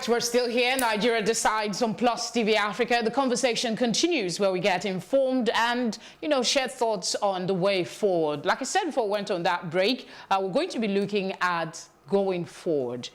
right, we're still here. Nigeria Decides on Plus TV Africa. The conversation continues where we get informed and, share thoughts on the way forward. Like I said before we went on that break, we're going to be looking at going forward,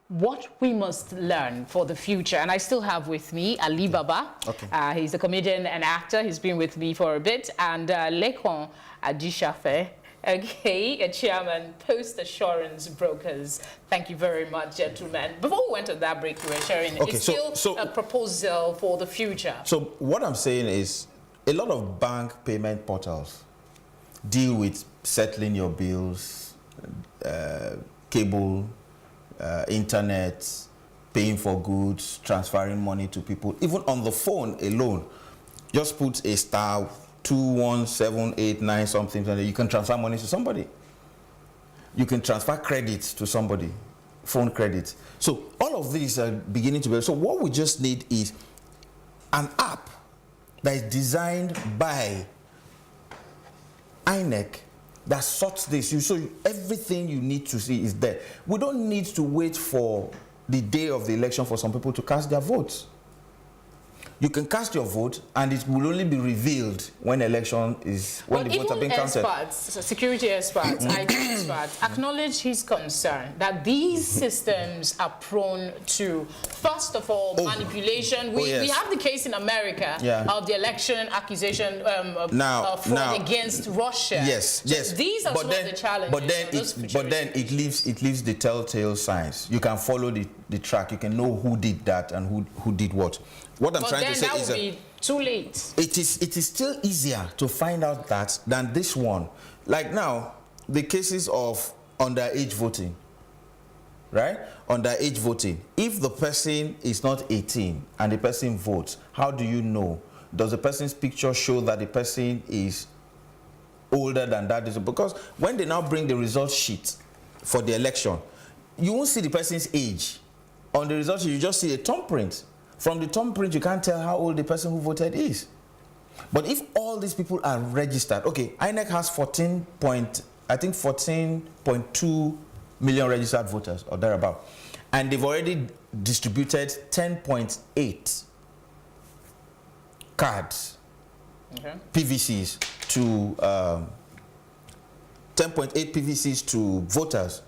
what we must learn for the future. And I still have with me Ali Baba. Okay. He's a comedian and actor. He's been with me for a bit. And Lekan Ajisafe. Okay, a chairman, Post Assurance Brokers. Thank you very much, gentlemen. Before we went on that break, we were sharing, it's still a proposal for the future. So what I'm saying is, a lot of bank payment portals deal with settling your bills, cable, internet, paying for goods, transferring money to people. Even on the phone alone, just put a star 21789 something, and you can transfer money to somebody. You can transfer credits to somebody, phone credits. So all of these are beginning to be. So what we just need is an app that is designed by INEC that sorts this. So everything you need to see is there. We don't need to wait for the day of the election for some people to cast their votes. You can cast your vote, and it will only be revealed when the votes have been counted. Experts, security experts, IT experts, acknowledge his concern that these systems are prone to, first of all, manipulation. We have the case in America of the election accusation fraud against Russia. Yes. So these are some of the challenges. But then it leaves the telltale signs. You can follow the track. You can know who did that and who did what. What I'm trying to say is that would be too late. It is still easier to find out that than this one. Like now, the cases of underage voting, right? Underage voting. If the person is not 18 and the person votes, how do you know? Does the person's picture show that the person is older than that? Because when they now bring the result sheet for the election, you won't see the person's age. On the result sheet, you just see a thumbprint. From the thumbprint, you can't tell how old the person who voted is. But if all these people are registered, okay, INEC has 14.2 million registered voters or thereabout, and they've already distributed 10.8 cards, PVCs to 10.8 PVCs to voters.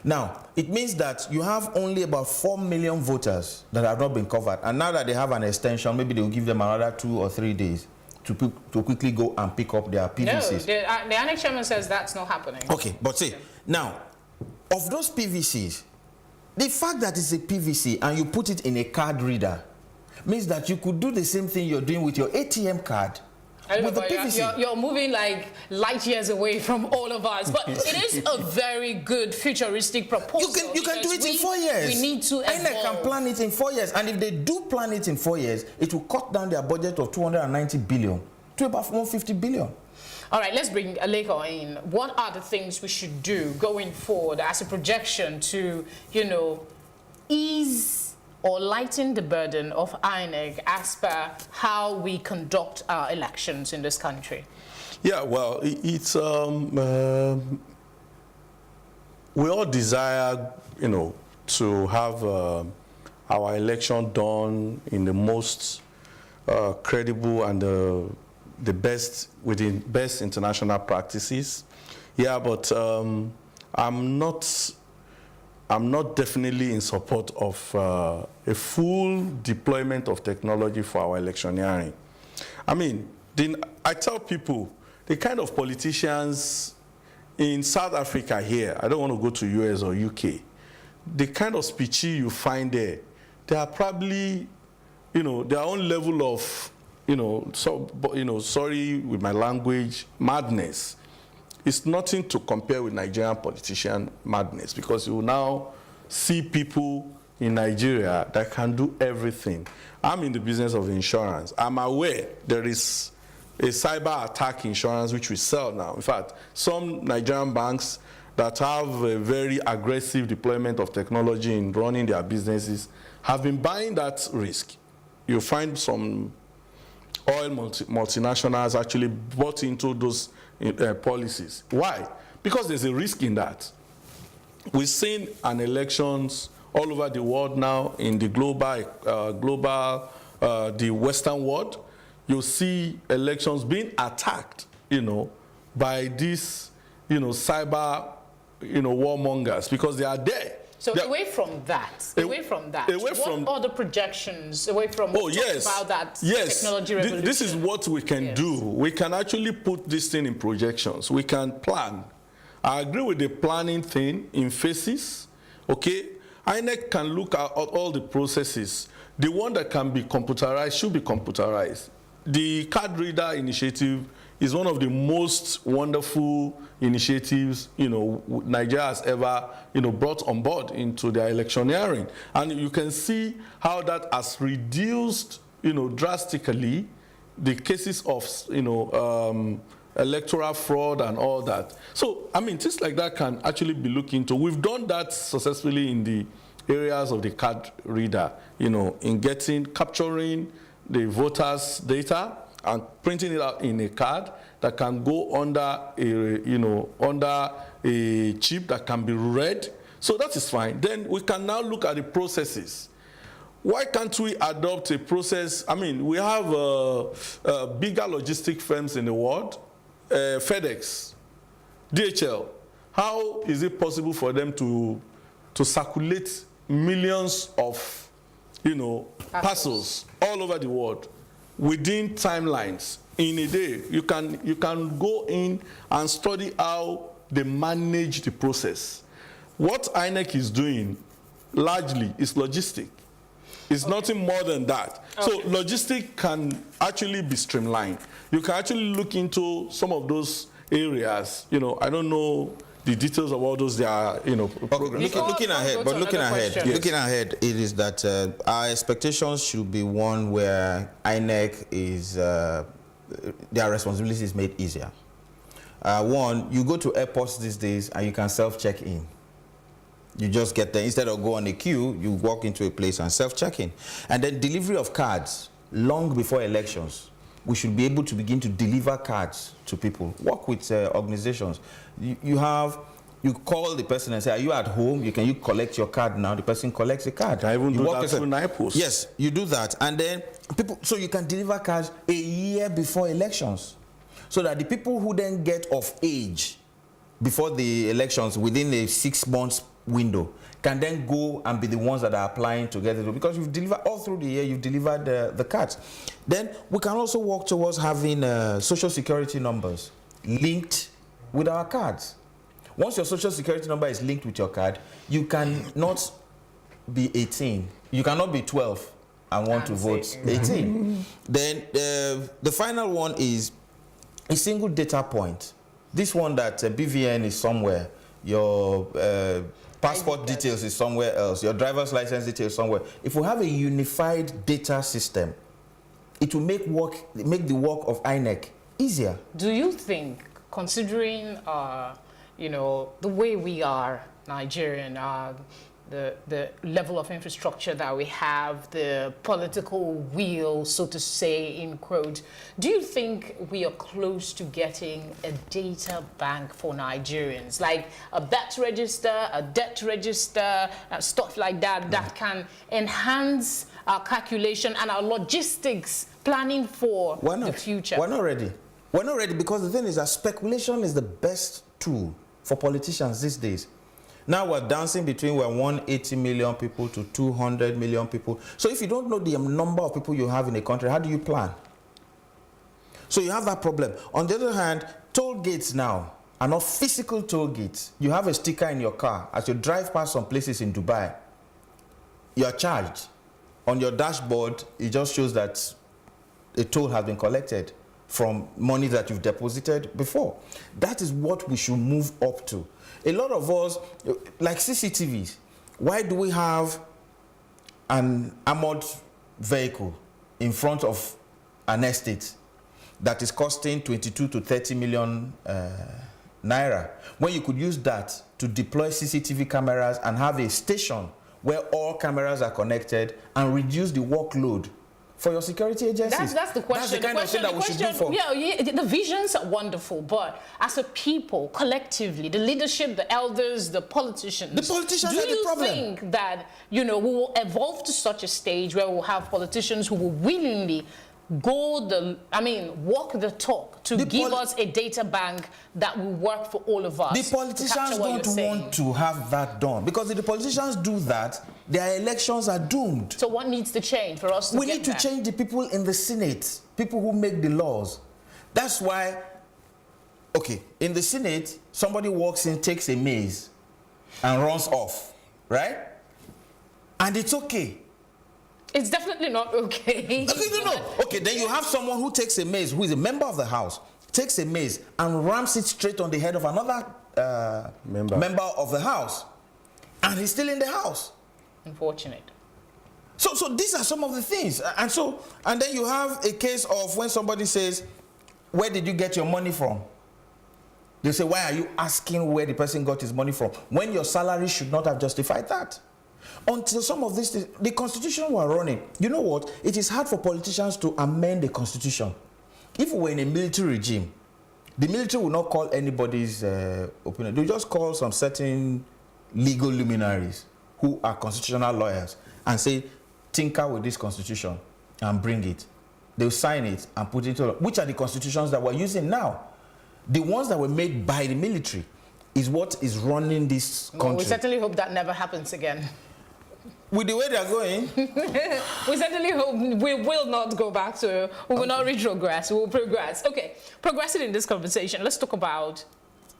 Now, it means that you have only about 4 million voters that have not been covered. And now that they have an extension, maybe they will give them another 2 or 3 days to quickly go and pick up their PVCs. No, the INEC chairman says that's not happening. Okay, but see, now, of those PVCs, the fact that it's a PVC and you put it in a card reader means that you could do the same thing you're doing with your ATM card. With the PVC. You're moving like light years away from all of us, but it is a very good futuristic proposal. You can do it in 4 years. We need to evolve. INEC can plan it in 4 years, and if they do plan it in 4 years, it will cut down their budget of 290 billion to about 150 billion. All right, let's bring Lekan in. What are the things we should do going forward as a projection to, ease or lighten the burden of INEC as per how we conduct our elections in this country? Yeah, well, it's we all desire, to have our election done in the most credible and the best within best international practices. Yeah, but I'm not definitely in support of a full deployment of technology for our electioneering. I mean, I tell people, the kind of politicians in South Africa here, I don't want to go to US or UK, the kind of speechy you find there, they are probably, their own level of, sorry with my language, madness. It's nothing to compare with Nigerian politician madness, because you will now see people in Nigeria that can do everything. I'm in the business of insurance. I'm aware there is a cyber attack insurance which we sell now. In fact, some Nigerian banks that have a very aggressive deployment of technology in running their businesses have been buying that risk. You find some oil multinationals actually bought into those policies. Why? Because there's a risk in that. We've seen an elections all over the world now, in the the Western world, you see elections being attacked, by these, cyber, warmongers, because they are there. So away from that, what are the projections, away from what about that technology revolution? This is what we can do. We can actually put this thing in projections. We can plan. I agree with the planning thing in phases, okay? INEC can look at all the processes. The one that can be computerized should be computerized. The card reader initiative is one of the most wonderful initiatives, Nigeria has ever, brought on board into their electioneering. And you can see how that has reduced, drastically the cases of, electoral fraud and all that. So, I mean, things like that can actually be looked into. We've done that successfully in the areas of the card reader, in capturing the voters' data and printing it out in a card that can go under a chip that can be read. So that is fine. Then we can now look at the processes. Why can't we adopt a process? I mean, we have bigger logistic firms in the world, FedEx, DHL. How is it possible for them to circulate millions of, parcels all over the world within timelines in a day? You can go in and study how they manage the process. What INEC is doing largely is logistic. It's nothing more than that. Okay. So logistic can actually be streamlined. You can actually look into some of those areas. I don't know the details of all those they are, programs. Looking ahead, it is that our expectations should be one where INEC is their responsibility is made easier. One, you go to airports these days and you can self-check in. You just get there. Instead of go on a queue, you walk into a place and self-check in. And then delivery of cards, long before elections. We should be able to begin to deliver cards to people. Work with organizations. You call the person and say, are you at home? You collect your card now? The person collects the card. I even do that through NIPOS. Yes, you do that. And then so you can deliver cards a year before elections. So that the people who then get of age before the elections within a 6 months window can then go and be the ones that are applying to get it, because you've delivered all through the year, you've delivered the cards. Then we can also work towards having social security numbers linked with our cards. Once your social security number is linked with your card, you cannot be 18. You cannot be 12 and want to vote 18. Then the final one is a single data point. This one that BVN is somewhere, your passport details is somewhere else, your driver's license details somewhere. If we have a unified data system, it will make the work of INEC easier. Do you think, considering the way we are Nigerian, the level of infrastructure that we have, the political will, so to say, in quote, do you think we are close to getting a data bank for Nigerians, like a birth register, a debt register, stuff like that, that can enhance our calculation and our logistics planning for the future? We're not ready. We're not ready, because the thing is that speculation is the best tool for politicians these days. Now we're dancing between 180 million people to 200 million people. So if you don't know the number of people you have in a country, how do you plan? So you have that problem. On the other hand, toll gates now are not physical toll gates. You have a sticker in your car. As you drive past some places in Dubai, you are charged. On your dashboard, it just shows that a toll has been collected from money that you've deposited before. That is what we should move up to. A lot of us, like CCTVs, why do we have an armored vehicle in front of an estate that is costing 22 to 30 million naira, when you could use that to deploy CCTV cameras and have a station where all cameras are connected and reduce the workload for your security agencies? That's the question. That's the kind of thing that we should do for. Yeah, the visions are wonderful, but as a people, collectively, the leadership, the elders, the politicians The politicians are the problem. Do you think that, we will evolve to such a stage where we'll have politicians who will willingly walk the talk to give us a data bank that will work for all of us? The politicians don't want to have that done, because if the politicians do that, their elections are doomed. So what needs to change for us to We need to change the people in the Senate, people who make the laws. That's why, okay, in the Senate, somebody walks in, takes a maize, and runs off, right? And it's okay. It's definitely not okay. No. Okay, then you have someone who takes a maize, who is a member of the House, takes a maize and rams it straight on the head of another member of the House. And he's still in the House. Unfortunate. So these are some of the things. And then you have a case of when somebody says, where did you get your money from? They say, why are you asking where the person got his money from? When your salary should not have justified that. Until some of this, the constitution were running. You know what? It is hard for politicians to amend the constitution. If we were in a military regime, the military will not call anybody's opinion. They just call some certain legal luminaries who are constitutional lawyers and say, tinker with this constitution and bring it. They'll sign it and put it into law. Which are the constitutions that we're using now? The ones that were made by the military is what is running this country. Well, we certainly hope that never happens again. With the way they're going, we certainly hope we will not go back to, we will not retrogress, we will progress. Okay, progressing in this conversation, let's talk about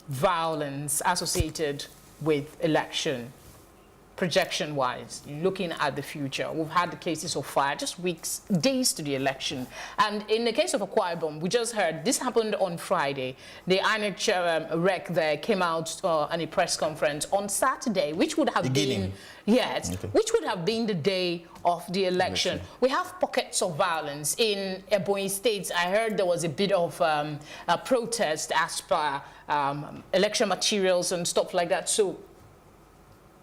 violence associated with election. Projection-wise, looking at the future, we've had the cases of fire, just weeks, days to the election. And in the case of Akwa Ibom, we just heard, this happened on Friday. The INEC rec there came out on a press conference on Saturday, which would have been, which would have been the day of the election. We have pockets of violence. In Ebonyi State, I heard there was a bit of a protest as per election materials and stuff like that. So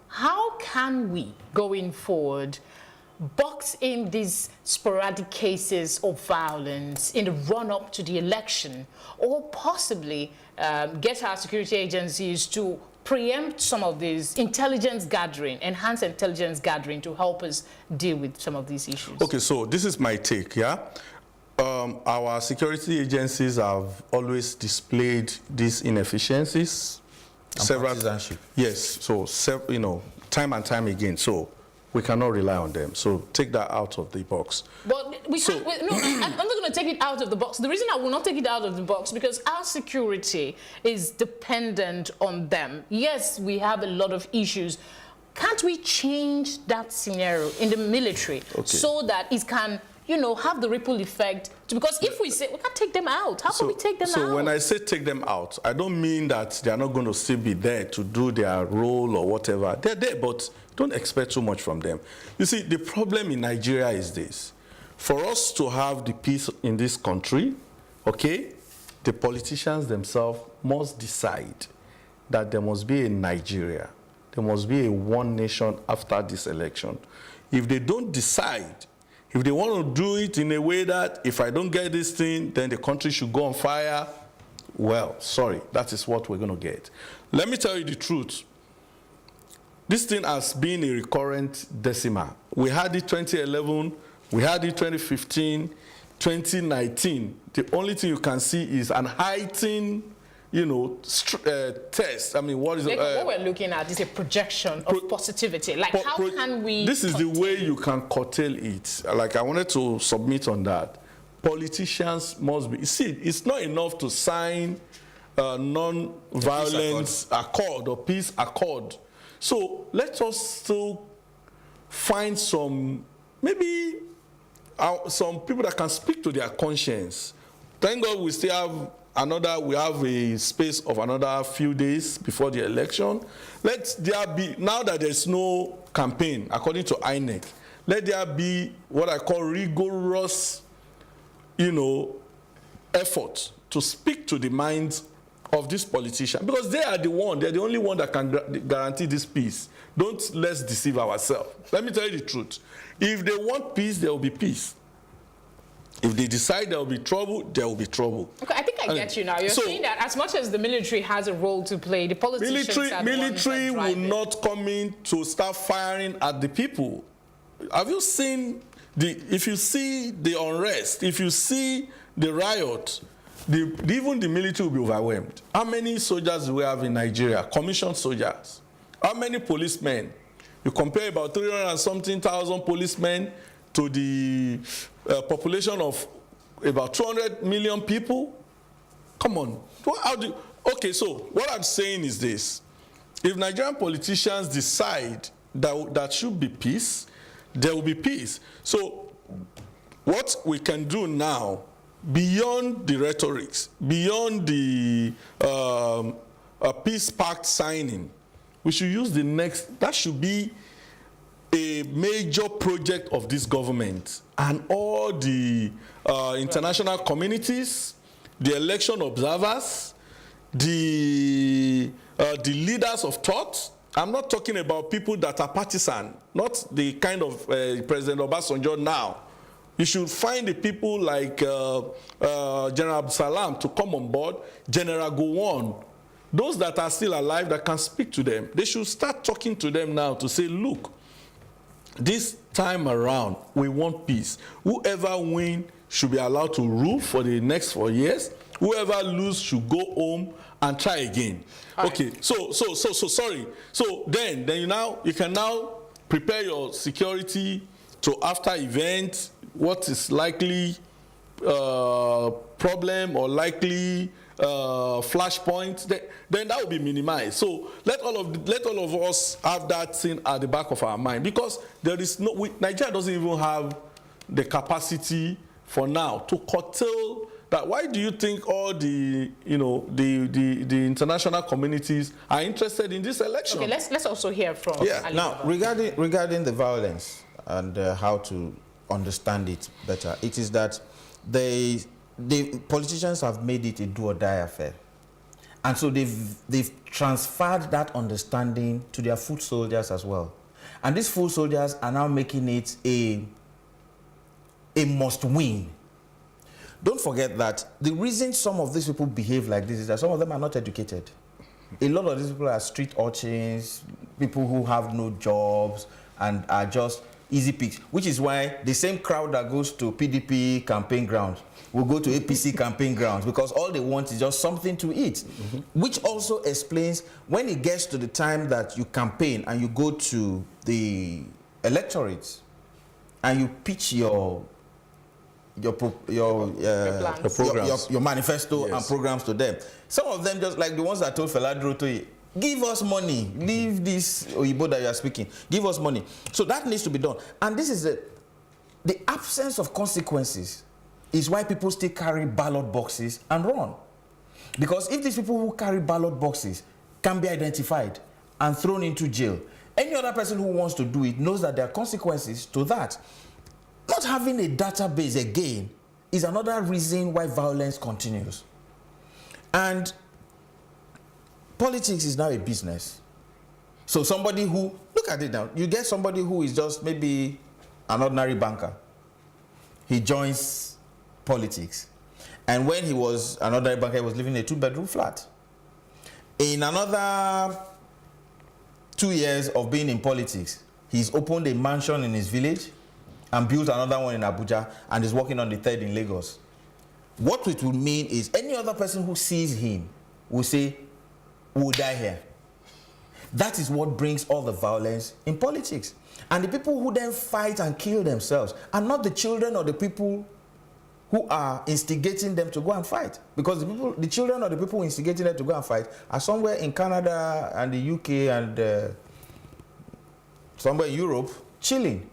how can we, going forward, box in these sporadic cases of violence in the run-up to the election, or possibly get our security agencies to preempt some of these intelligence gathering, enhance intelligence gathering to help us deal with some of these issues? Okay, so this is my take, yeah? Our security agencies have always displayed these inefficiencies. partisanship. Yes, so time and time again. So we cannot rely on them. So take that out of the box. But we can't. I'm not going to take it out of the box. The reason I will not take it out of the box because our security is dependent on them. Yes, we have a lot of issues. Can't we change that scenario in the military so that it can, have the ripple effect? Because if we say we can't take them out, how can we take them out? So when I say take them out, I don't mean that they are not going to still be there to do their role or whatever. They're there, but don't expect too much from them. You see, the problem in Nigeria is this. For us to have the peace in this country, the politicians themselves must decide that there must be a Nigeria. There must be a one nation after this election. If they don't decide, if they want to do it in a way that if I don't get this thing, then the country should go on fire, well, sorry, that is what we're going to get. Let me tell you the truth. This thing has been a recurrent decimal. We had it 2011, we had it 2015, 2019. The only thing you can see is an heightened test. I mean, what is what we're looking at is a projection of positivity. Like, how can we? This is the way you can curtail it. Like, I wanted to submit on that. Politicians must be. See, it's not enough to sign a non-violence accord or peace accord. So let us still find some people that can speak to their conscience. Thank God we still have we have a space of another few days before the election. Let there be, now that there's no campaign, according to INEC, let there be what I call rigorous, effort to speak to the minds of this politician, because they're the only one that can guarantee this peace. Let's deceive ourselves. Let me tell you the truth. If they want peace, there will be peace. If they decide there will be trouble, there will be trouble. Okay, I think I get you now. You're saying that as much as the military has a role to play, the politicians military will not come in to start firing at the people. Have you seen if you see the unrest, if you see the riot, even the military will be overwhelmed. How many soldiers do we have in Nigeria? Commissioned soldiers. How many policemen? You compare about 300 and something thousand policemen to the population of about 200 million people. Come on. Okay, so what I'm saying is this. If Nigerian politicians decide that should be peace, there will be peace. So what we can do now, beyond the rhetorics, beyond the peace pact signing, we should use that should be a major project of this government and all the international communities, the election observers, the leaders of thought. I'm not talking about people that are partisan, not the kind of President Obasanjo now. You should find the people like General Abdulsalam to come on board, General Gowon, those that are still alive that can speak to them. They should start talking to them now to say, look, this time around, we want peace. Whoever wins should be allowed to rule for the next 4 years. Whoever loses should go home and try again. Okay, so sorry. So then you can now prepare your security to after event, what is likely problem or likely flashpoint, then that will be minimized. So let all of us have that thing at the back of our mind, because there is Nigeria doesn't even have the capacity for now to curtail that. Why do you think all the the international communities are interested in this election? Okay, let's also hear from Ali now regarding the violence and how to understand it better. It is that the politicians have made it a do or die affair, and so they've transferred that understanding to their foot soldiers as well, and these foot soldiers are now making it a must win. Don't forget that the reason some of these people behave like this is that some of them are not educated. A lot of these people are street urchins, people who have no jobs and are just easy picks, which is why the same crowd that goes to PDP campaign grounds will go to APC campaign grounds, because all they want is just something to eat. Which also explains when it gets to the time that you campaign and you go to the electorates and you pitch your manifesto and programs to them. Some of them, just like the ones that told Feladro to give us money, leave this Oyibo that you are speaking, give us money. So that needs to be done. And this is the absence of consequences is why people still carry ballot boxes and run. Because if these people who carry ballot boxes can be identified and thrown into jail, any other person who wants to do it knows that there are consequences to that. Not having a database, again, is another reason why violence continues. And politics is now a business. So somebody who, look at it now, you get somebody who is just maybe an ordinary banker. He joins politics. And when he was an ordinary banker, he was living in a 2-bedroom flat. In another 2 years of being in politics, he's opened a mansion in his village and built another one in Abuja, and is working on the 3rd in Lagos. What it will mean is any other person who sees him will say, we'll die here. That is what brings all the violence in politics. And the people who then fight and kill themselves are not the children or the people who are instigating them to go and fight. Because the children or the people instigating them to go and fight are somewhere in Canada and the UK and somewhere in Europe chilling.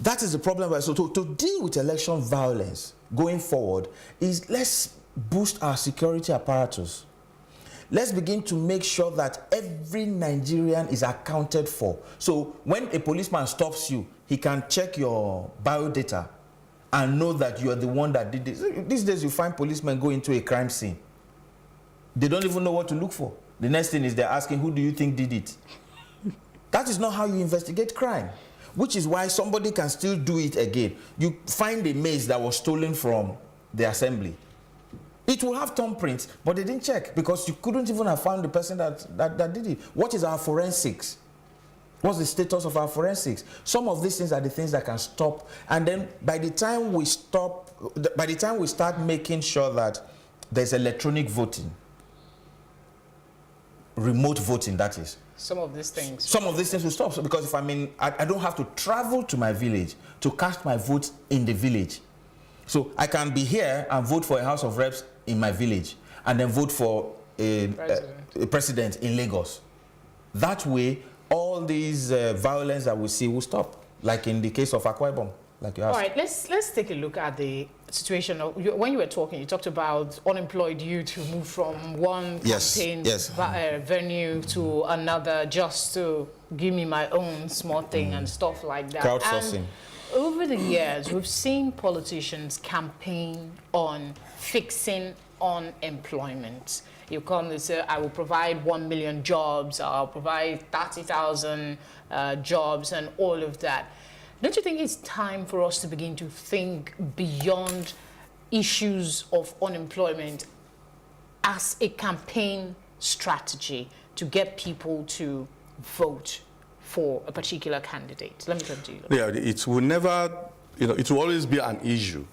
That is the problem. So to deal with election violence going forward is, let's boost our security apparatus. Let's begin to make sure that every Nigerian is accounted for. So when a policeman stops you, he can check your biodata and know that you are the one that did this. These days you find policemen go into a crime scene. They don't even know what to look for. The next thing is they're asking, who do you think did it? That is not how you investigate crime. which is why somebody can still do it again. You find a maize that was stolen from the assembly. It will have thumbprints, but they didn't check because you couldn't even have found the person that did it. What is our forensics? What's the status of our forensics? Some of these things are the things that can stop. And then by the time we start making sure that there's electronic voting, remote voting, that is. Some of these things. Some of these things will stop. So because if I don't have to travel to my village to cast my vote in the village. So I can be here and vote for a House of Reps in my village and then vote for a president in Lagos. That way, all these violence that we see will stop, like in the case of Akwa Ibom, like you asked. All right, let's take a look at the situation. When you were talking, you talked about unemployed youth who move from one campaign venue to another just to give me my own small thing and stuff like that. Crowdsourcing. And over the years, we've seen politicians campaign on fixing unemployment. You come and say, I will provide 1 million jobs, I'll provide 30,000 jobs and all of that. Don't you think it's time for us to begin to think beyond issues of unemployment as a campaign strategy to get people to vote for a particular candidate? Let me come to you. Yeah, it will never, it will always be an issue.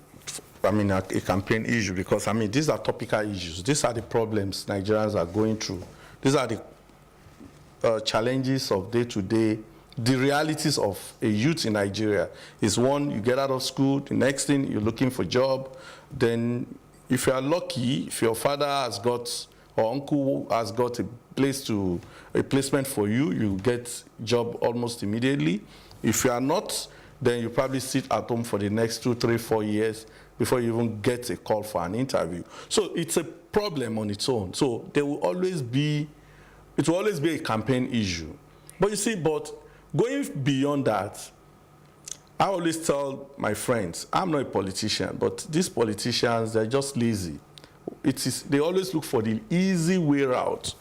I mean, a campaign issue, because, I mean, these are topical issues. These are the problems Nigerians are going through. These are the challenges of day-to-day. The realities of a youth in Nigeria is, one, you get out of school, the next thing, you're looking for a job. Then, if you are lucky, if your father has got, or uncle has got a placement for you, you get job almost immediately. If you are not, then you probably sit at home for the next 2, 3, 4 years before you even get a call for an interview. So it's a problem on its own. So there will always be, it will always be a campaign issue. But you see, going beyond that, I always tell my friends, I'm not a politician, but these politicians, they're just lazy. They always look for the easy way out,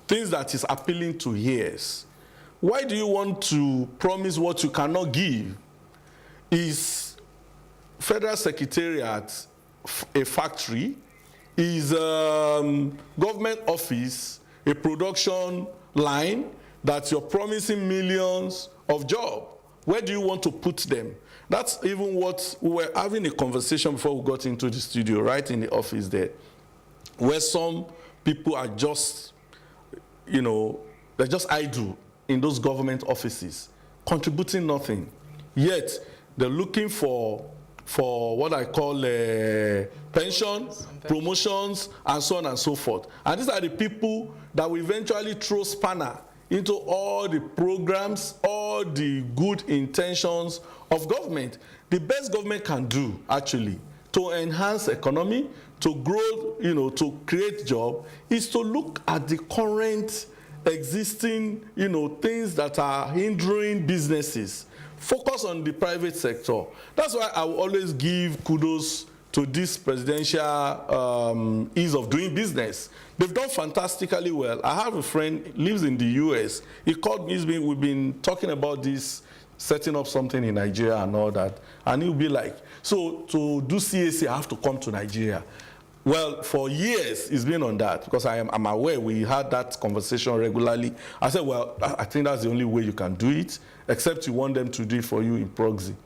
things that is appealing to ears. Why do you want to promise what you cannot give? Is Federal Secretariat a factory? Is government office a production line that you're promising millions of jobs? Where do you want to put them? That's even what we were having a conversation before we got into the studio, right in the office there, where some people are just, they're just idle in those government offices, contributing nothing. Yet, they're looking for what I call pension, promotions, and so on and so forth. And these are the people that will eventually throw spanner into all the programs, all the good intentions of government. The best government can do, actually, to enhance economy, to grow, to create jobs, is to look at the current existing, things that are hindering businesses. Focus on the private sector. That's why I will always give kudos to this presidential ease of doing business. They've done fantastically well. I have a friend, lives in the US. He called me, we've been talking about this, setting up something in Nigeria and all that. And he'll be like, so to do CAC, I have to come to Nigeria. Well, for years, it's been on that, because I'm aware we had that conversation regularly. I said, well, I think that's the only way you can do it, except you want them to do it for you in proxy.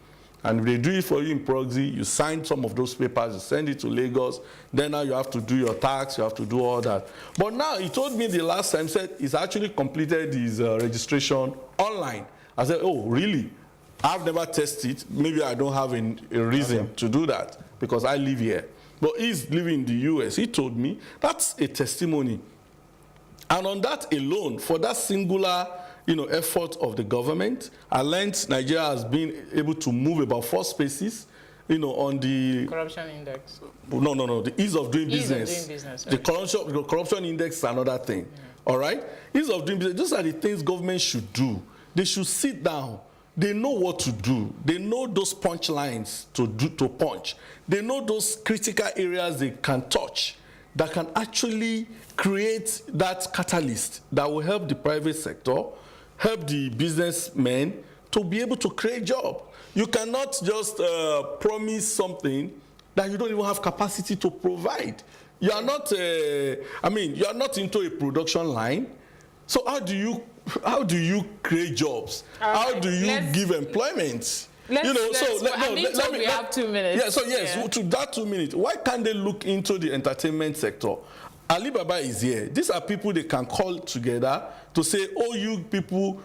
And if they do it for you in proxy, you sign some of those papers, you send it to Lagos, then now you have to do your tax, you have to do all that. But now, he told me the last time, said he's actually completed his registration online. I said, oh, really? I've never tested. Maybe I don't have a reason to do that, because I live here. But he's living in the US. He told me that's a testimony. And on that alone, for that singular effort of the government, I learned Nigeria has been able to move about 4 spaces, on the corruption index. No, the ease of doing business. Ease of doing business. The corruption index is another thing. Yeah. All right? Ease of doing business. Those are the things government should do. They should sit down. They know what to do. They know those punch lines to punch. They know those critical areas they can touch that can actually create that catalyst that will help the private sector, help the businessmen to be able to create jobs. You cannot just promise something that you don't even have capacity to provide. You are not, you are not into a production line. So how do you create jobs? How do you give employment? We have 2 minutes. Yeah, so yes, to that 2 minutes, why can't they look into the entertainment sector? Alibaba is here. These are people they can call together to say, oh, you people,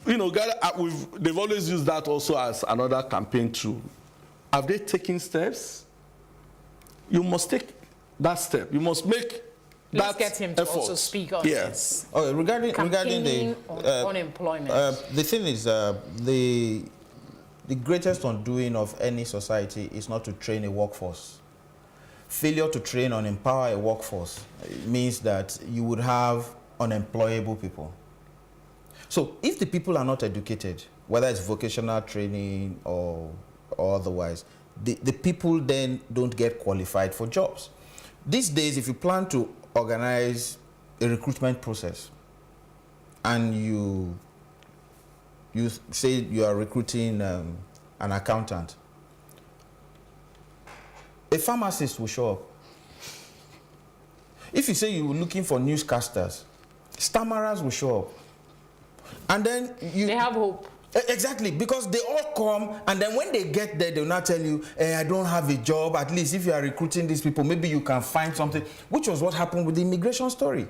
they've always used that also as another campaign tool. Have they taken steps? You must take that step. You must make Let's that get him to effort. also speak on this. Okay, regarding the unemployment. The thing is, the greatest undoing of any society is not to train a workforce. Failure to train or empower a workforce means that you would have unemployable people. So if the people are not educated, whether it's vocational training or otherwise, the people then don't get qualified for jobs. These days, if you plan to organize a recruitment process and you say you are recruiting an accountant, a pharmacist will show up. If you say you're looking for newscasters, stammerers will show up. And then they have hope. Exactly, because they all come, and then when they get there, they'll not tell you, I don't have a job. At least if you are recruiting these people, maybe you can find something, which was what happened with the immigration story.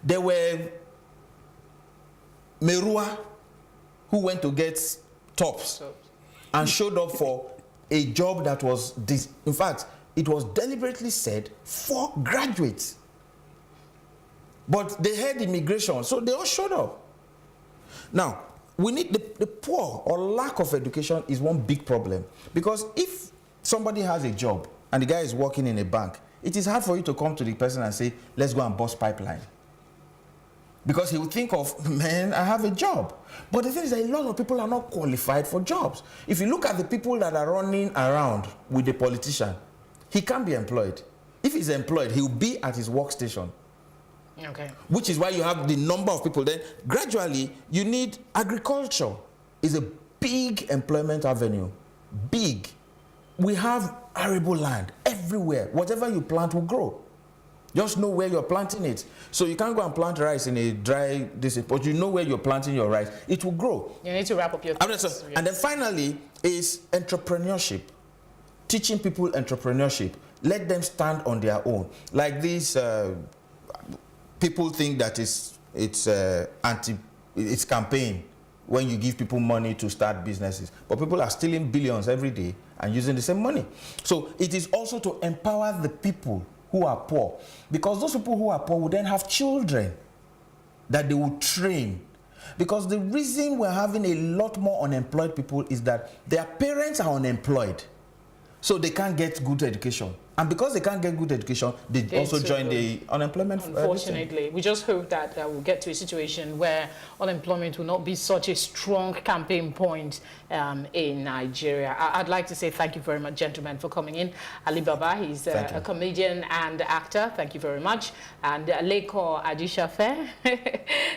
There were Merua who went to get tops and showed up for a job that was, in fact, it was deliberately said for graduates. But they had immigration, so they all showed up. Now, we need the poor or lack of education is one big problem. Because if somebody has a job and the guy is working in a bank, it is hard for you to come to the person and say, let's go and bust pipeline. Because he would think of, man, I have a job. But the thing is that a lot of people are not qualified for jobs. If you look at the people that are running around with the politician, he can't be employed. If he's employed, he'll be at his workstation. Okay. Which is why you have the number of people. Then gradually, you need agriculture. Is a big employment avenue. Big. We have arable land everywhere. Whatever you plant will grow. Just know where you're planting it. So you can't go and plant rice in a dry district, but you know where you're planting your rice. It will grow. You need to wrap up your thoughts. And then finally is entrepreneurship. Teaching people entrepreneurship. Let them stand on their own. Like these people think that it's campaign when you give people money to start businesses. But people are stealing billions every day and using the same money. So it is also to empower the people who are poor. Because those people who are poor will then have children that they will train. Because the reason we're having a lot more unemployed people is that their parents are unemployed. So they can't get good education. And because they can't get good education, they also join the unemployment. Unfortunately, we just hope that we'll get to a situation where unemployment will not be such a strong campaign point in Nigeria. I'd like to say thank you very much, gentlemen, for coming in. Alibaba, he's a comedian and actor. Thank you very much. And Lekan Ajisafe,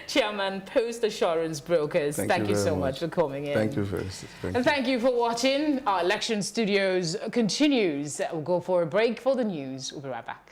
Chairman, Post Assurance Brokers. Thank you so much for coming in. Thank you, Felicity. And thank you for watching. Our election studios continues. We'll go for a break for the news. We'll be right back.